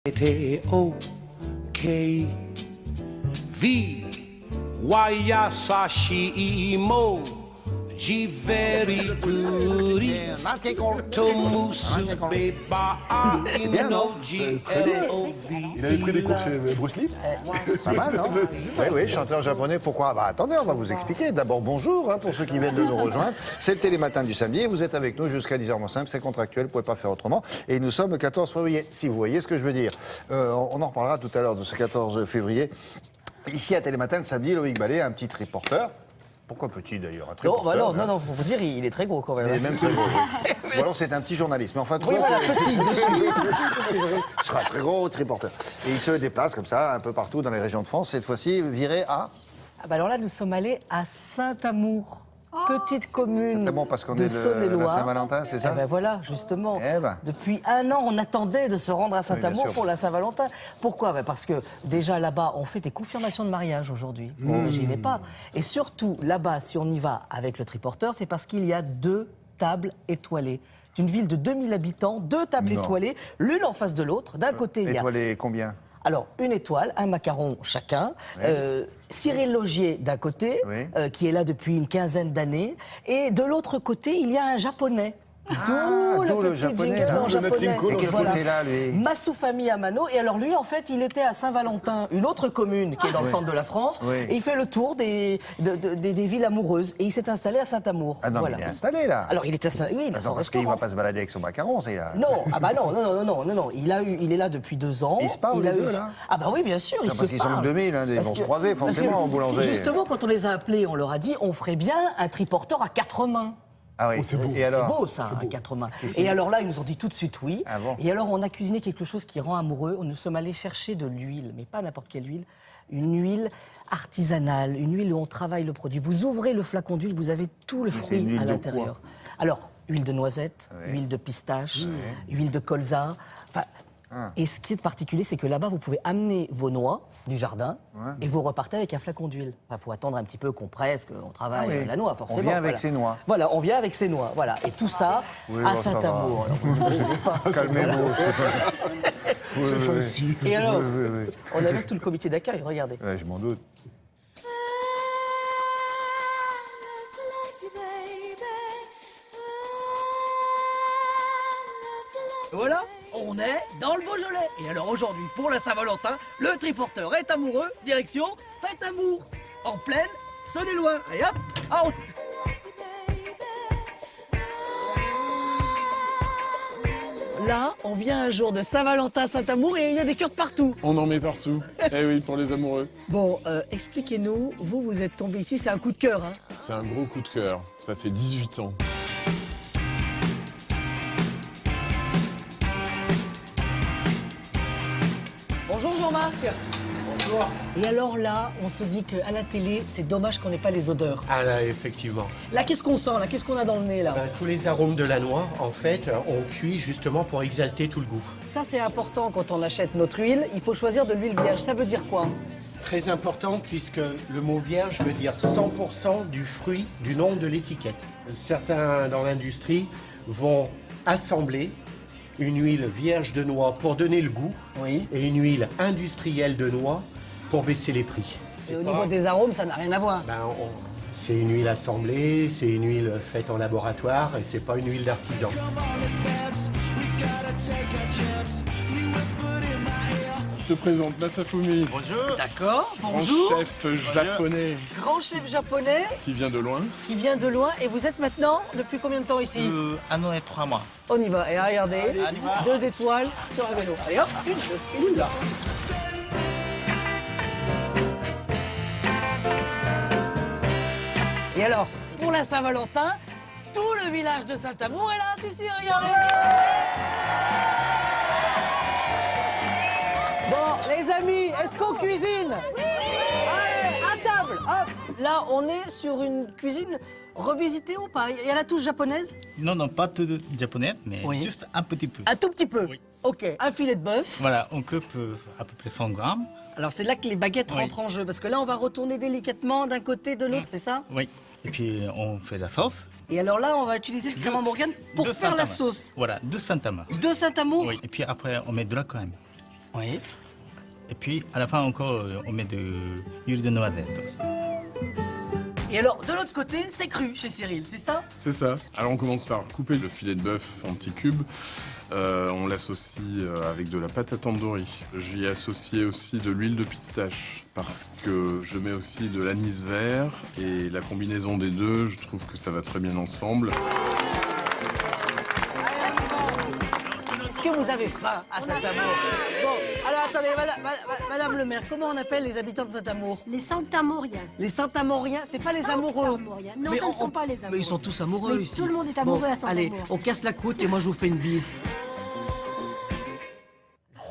T-O-K V Wayasashi Imo G very good Tomusu Beba Ino G L-O-V. Il avait pris des cours chez Bruce Lee. Pas mal, non? Oui, oui, chanteur japonais. Pourquoi? Bah attendez, on va vous expliquer. D'abord, bonjour, pour ceux qui viennent de nous rejoindre. C'est le Télématin du samedi et vous êtes avec nous jusqu'à 10h05. C'est contractuel, vous ne pouvez pas faire autrement. Et nous sommes le 14 février, si vous voyez ce que je veux dire. On en reparlera tout à l'heure de ce 14 février. Ici à Télématin, le samedi, Loïc Ballet, un petit reporter. Pourquoi petit d'ailleurs? Non, pour vous dire, il est très gros quand même. Il est même très gros. Ou alors c'est un petit journaliste. Mais enfin, Oui, voilà, petit, dessus. Ce sera un très gros reporter. Et il se déplace comme ça, un peu partout dans les régions de France. Cette fois-ci, viré à... Ah bah alors là, nous sommes allés à Saint-Amour. Petite commune Saint-Amour parce qu'on de est Saône-et-Loire. la Saint-Valentin, c'est ça? Eh ben voilà, justement. Eh ben. Depuis un an, on attendait de se rendre à Saint-Amour sûr. pour la Saint-Valentin. Pourquoi? Ben parce que déjà là-bas, on fait des confirmations de mariage aujourd'hui. Vous n'imaginez pas. Et surtout, là-bas, si on y va avec le triporteur, c'est parce qu'il y a 2 tables étoilées. C'est une ville de 2000 habitants, 2 tables étoilées, l'une en face de l'autre. D'un côté, il y a... Étoilé combien? Alors, une étoile, un macaron chacun. Oui. Cyril Logier d'un côté, Oui. qui est là depuis une quinzaine d'années. Et de l'autre côté, il y a un japonais. D'où d'où le petit japonais, jingle là. en Le Nat King japonais. Cole, Et qu'est-ce qu'il fait là, lui? Massoufami Amano. Et alors lui, en fait, il était à Saint-Valentin, une autre commune qui est dans le centre de la France. Oui. Et il fait le tour des villes amoureuses. Et il s'est installé à Saint-Amour. Ah non, Voilà. mais il est installé là. Alors il est installé, oui, il a Attends, son parce qu'il ne restaurant. va pas se balader avec son macaron, c'est là. Non, ah bah non. Il est là depuis 2 ans. Ils se parlent, Il a les eu- deux, là? Ah bah oui, bien sûr, ils Parce se qu'ils sont parlent. 2000, hein, ils Parce vont se que- croiser parce forcément que, au boulanger. Justement, quand on les a appelés, on leur a dit, on ferait bien un triporteur à 4 mains. Ah oui, c'est beau. et alors? C'est beau ça, à 4 mains. Et alors là, ils nous ont dit tout de suite oui. Ah bon? Et alors, on a cuisiné quelque chose qui rend amoureux. Nous sommes allés chercher de l'huile, mais pas n'importe quelle huile. Une huile artisanale, une huile où on travaille le produit. Vous ouvrez le flacon d'huile, vous avez tout le c'est une fruit huile à de l'intérieur. Alors, huile de noisette, Oui. huile de pistache, huile de colza. Enfin, et ce qui est particulier, c'est que là-bas, vous pouvez amener vos noix du jardin et vous repartez avec un flacon d'huile. Il faut attendre un petit peu qu'on presse, qu'on travaille Ah oui. la noix, forcément. On vient avec voilà. ses noix. Voilà, on vient avec ses noix. Voilà. Et tout ça Oui, à bon, ça Saint-Amour. va. Alors, vous pas. Calmez-vous. C'est facile. Et alors, oui. on a vu tout le comité d'accueil, regardez. Ouais, je m'en doute. Voilà, on est dans le Beaujolais. Et alors aujourd'hui, pour la Saint-Valentin, le triporteur est amoureux, direction Saint-Amour, en pleine Saône-et-Loire. Et hop, en route. Là, on vient un jour de Saint-Valentin à Saint-Amour et il y a des cœurs de partout. On en met partout. Eh oui, pour les amoureux. Bon, expliquez-nous, vous êtes tombé ici, c'est un coup de cœur, hein. C'est un gros coup de cœur. Ça fait 18 ans. Bonjour Jean-Marc. Bonjour. Et alors là, on se dit qu'à la télé, c'est dommage qu'on n'ait pas les odeurs. Ah là, effectivement. Là, qu'est-ce qu'on sent là? Qu'est-ce qu'on a dans le nez là? Tous les arômes de la noix, en fait, on cuit justement pour exalter tout le goût. Ça, c'est important quand on achète notre huile. Il faut choisir de l'huile vierge. Ça veut dire quoi? Très important puisque le mot vierge veut dire 100% du fruit du nom de l'étiquette. Certains dans l'industrie vont assembler une huile vierge de noix pour donner le goût Oui. et une huile industrielle de noix pour baisser les prix. Et au niveau des arômes, ça n'a rien à voir. C'est une huile assemblée, c'est une huile faite en laboratoire et c'est pas une huile d'artisan. Je te présente Masafumi, D'accord. grand Bonjour. chef japonais Grand chef japonais qui vient de loin. qui vient de loin. Et vous êtes maintenant depuis combien de temps ici? 1 an et 3 mois. On y va. Et regardez, 2 étoiles sur un vélo. Allez hop, une là. Et alors, pour la Saint-Valentin, tout le village de Saint-Amour est là. Si, regardez. Bon, les amis, est-ce qu'on cuisine? Oui. Allez, à table. Hop. Là, on est sur une cuisine revisitée ou pas? Il y a la touche japonaise? Non, non, pas tout japonais, mais Oui. juste un petit peu. Un tout petit peu. Oui. Ok. Un filet de bœuf. Voilà, on coupe à peu près 100 grammes. Alors c'est là que les baguettes Oui. rentrent en jeu, parce que là on va retourner délicatement d'un côté de l'autre, c'est ça? Oui. Et puis on fait la sauce. Et alors là on va utiliser le crème Morgane pour de faire la Saint-Amour. sauce. Voilà, de Saint-Amour. De Saint-Amour? Oui. Et puis après, on met de la crème. Oui. Et puis, à la fin encore, on met de l'huile de noisette aussi. Et alors, de l'autre côté, c'est cru chez Cyril, c'est ça? C'est ça. Alors on commence par couper le filet de bœuf en petits cubes. On l'associe avec de la pâte à tandoori. J'y ai associé aussi de l'huile de pistache parce que je mets aussi de l'anis vert et la combinaison des deux, je trouve que ça va très bien ensemble. Est-ce que vous avez faim à Saint-Amour? Bon, alors attendez, Madame le maire, comment on appelle les habitants de Saint-Amour? Les Saint-Amouriens. Les Saint-Amouriens, c'est pas les amoureux. Saint-Amouriens. Non, ce ne sont pas les amoureux. Mais ils sont tous amoureux Mais ici. tout le monde est amoureux à Saint-Amour. Allez, on casse la croûte et moi je vous fais une bise.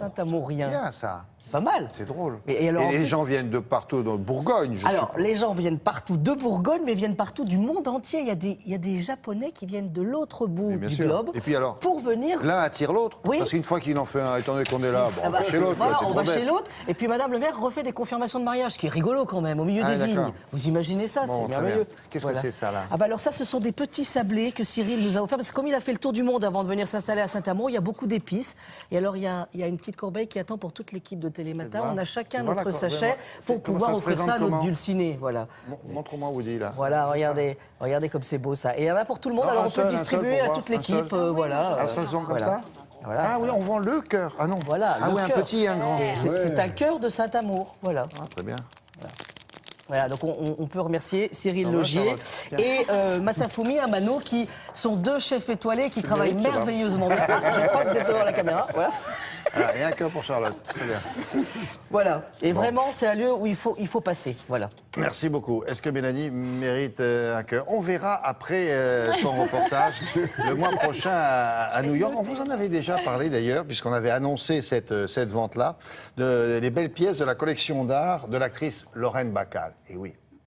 Saint-Amourien. Bien ça. Pas mal. C'est drôle. Et alors, en les plus- gens viennent de partout dans Bourgogne. Alors, les gens viennent partout de Bourgogne, mais viennent partout du monde entier. Il y a des Japonais qui viennent de l'autre bout bien du sûr. globe Et puis alors pour venir. L'un attire l'autre. Oui. Parce qu'une fois qu'il en fait un, étant donné qu'on est là, bon, Ah on va bah, chez l'autre. voilà, là, c'est on trop va chez bête. l'autre. Et puis Madame le maire refait des confirmations de mariage, ce qui est rigolo quand même, au milieu Ah, des vignes. d'accord. Vous imaginez ça, Bon, c'est très merveilleux. bien. Qu'est-ce que c'est, ça, là? Ah bah alors ça, ce sont des petits sablés que Cyril nous a offerts, parce que comme il a fait le tour du monde avant de venir s'installer à Saint-Amour, il y a beaucoup d'épices. Et alors il y a une petite corbeille qui attend pour toute l'équipe de Télématin. Voilà. On a chacun Voilà, notre quoi, sachet vraiment. pour Comment pouvoir ça se offrir ça à présente notre comment dulciné. Voilà. Montre-moi Woody, là. Voilà, regardez comme c'est beau ça. Et il y en a pour tout le monde, Non, alors un on peut seul, un seul distribuer pour à voir, toute un l'équipe. seul. Voilà. Ah, ça se vend comme voilà. ça Voilà. Ah oui, on vend le cœur. Ah non. Voilà, Ah le oui, un cœur. petit et un grand. C'est un cœur de Saint-Amour. Voilà. Ah, très bien. Voilà, donc on peut remercier Cyril Ça va, Logier ça va. et Masafumi Amano, qui sont deux chefs étoilés qui travaillent mérites, ça va. merveilleusement bien. Je crois que vous êtes devant la caméra. Voilà. Ah, et un cœur pour Charlotte. Très bien. Voilà. Et vraiment, c'est un lieu où il faut passer. Voilà. Merci beaucoup. Est-ce que Mélanie mérite un cœur? On verra après son reportage le mois prochain à New York. On vous en avait déjà parlé d'ailleurs, puisqu'on avait annoncé cette vente-là, les belles pièces de la collection d'art de l'actrice Lorraine Bacall. Et oui,